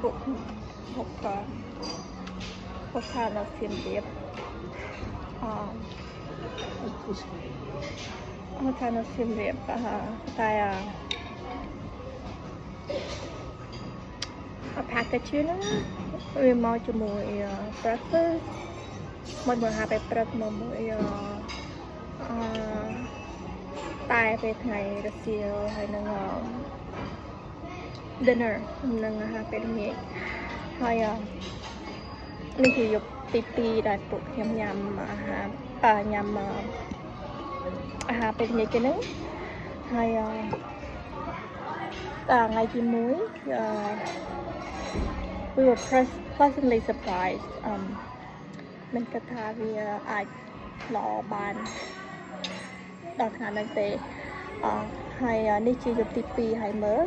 หกหกทานเราเสียมเรียบหกทานเราเสียมเรียบแต่package นะវាមកជាមួយ breakfast មកបង្ហាពេលព្រឹកមកមួយតែពេលថ្ងៃរសៀលហើយនឹង dinner នឹងអាហារពេលល្ងាចហើយនេះជាយប់ទី2ដែលពួកខ្ញុំញ៉ាំអាហារពេលល្ងាចគេហ្នឹងហើយថ្ងៃទី1 we were pleasantly surprised មិនគិតថាវាអាចល្អបានដល់ខណៈហ្នឹងទេហើយនេះជាយប់ទី2ហើយមើល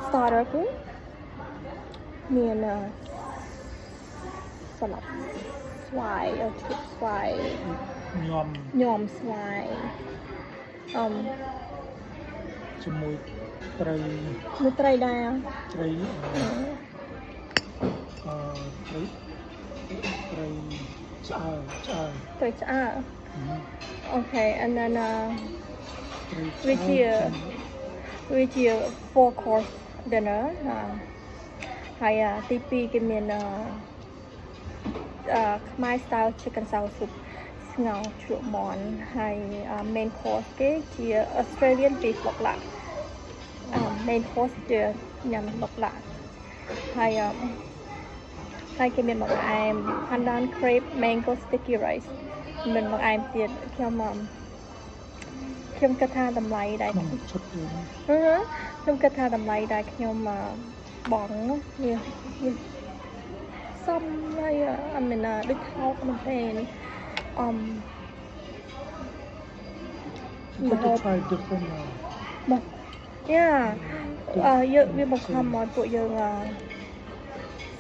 starter គឺមានស្លាប់ស្វាយឈុតស្វាយញោមស្វាយជាមួយត្រីដែរត្រីឆ្អើអូខេ and then which 4 course dinner ហើយទី2គេមានខ្មែរ style chicken sour soup ស្ងោរជ្រក់មាន់ហើយ main course គេជា Australian beef បុកឡាក់ main course ជាញ៉ាំបុកឡាក់ហើយគេមានបង្អែម pandan crepe mango sticky rice មានបង្អែមទៀតខ្ញុំគិតថាតម្លៃដែរខ្ញុំគិតថាតម្លៃដែរខ្ញុំបងវាសំហើយអត់មានដូចថោកមែនទេBut to try differentយើងវាបង្ខំមកពួកយើង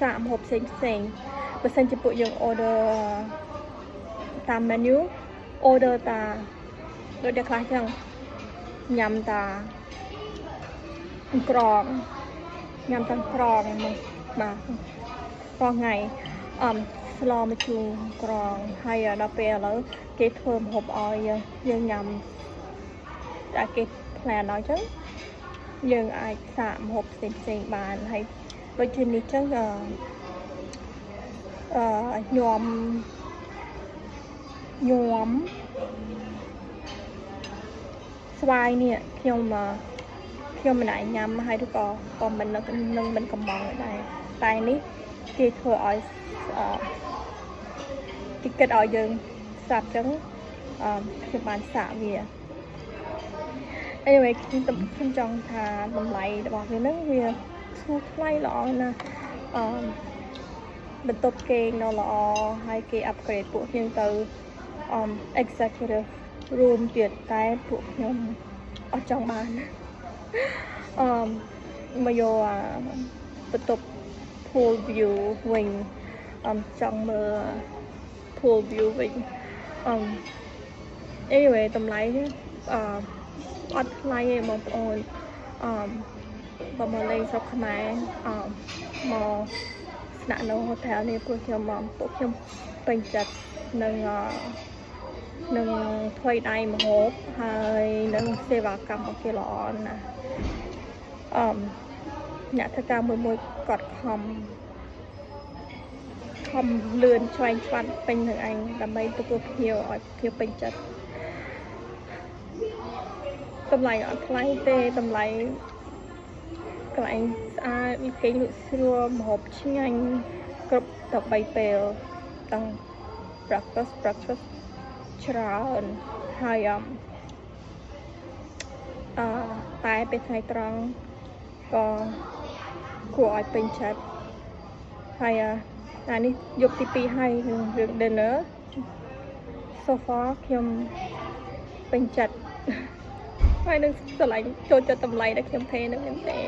សាកម្ហូបផ្សេងបើសិនជាពួកយើង order តាម menu order តាដូចតែខ្លះចឹងញ៉ាំតាក្រងញ៉ាំតាក្រងបាទប្រហែលស្លមកជូរក្រងហើយដល់ពេលឥឡូវគេធ្វើម្ហូបឲ្យយើងញ៉ាំតែគេ plan ឲ្យចឹងយើងអាចសាកម្ហូបផ្សេងបានហើយដូចជានេះចឹងញោមស្វាយនេះខ្ញុំមិនអាចញ៉ាំហើយឬក៏មិននឹងមិនកំងដែរតែនេះគេធ្វើឲ្យគេគិតឲ្យយើងសាប់ចឹងខ្ញុំបានសាកវា anyway ខ្ញុំចង់ថាតម្លៃរបស់វាហ្នឹងវាស្រួលថ្លៃល្អណាស់បន្ទប់គេនៅល្អហើយគេ upgrade ពួកខ្ញុំទៅexecutive room ទៀតតែពួកខ្ញុំអត់ចង់បានមកយកបន្ទប់ pool view វិញចង់មើល pool view វិញanyway តម្លៃនេះអត់ថ្លៃទេបងប្អូនបើមកលេងស្រុកខ្មែរមកស្នាក់នៅ hotel នេះពួកខ្ញុំពេញចិត្តនឹងថ្មីដៃម្ហូបហើយនឹងសេវាកម្មរបស់គេល្អណាស់អ្នកធ្វើការមួយគាត់ខំលឿនឆ្វេងឆ្វាត់ពេញនឹងឯងដើម្បីទទួលភ្ញៀវឲ្យភ្ញៀវពេញចិត្តតម្លៃអត់ថ្លៃទេតម្លៃកន្លែងស្អាតគេលក់ស្រួលម្ហូបឆ្ងាញ់គ្រប់13ពេលទាំង breakfast ច្រើនហើយតែពេលថ្ងៃត្រង់ក៏គួរឲ្យពេញចិត្តហើយនេះយប់ទី2ហើយរឿង dinner so far ខ្ញុំពេញចិត្តហើយនឹងស្រឡាញ់ចូលចិត្តតម្លៃដែលខ្ញុំថេនឹងមែនទេ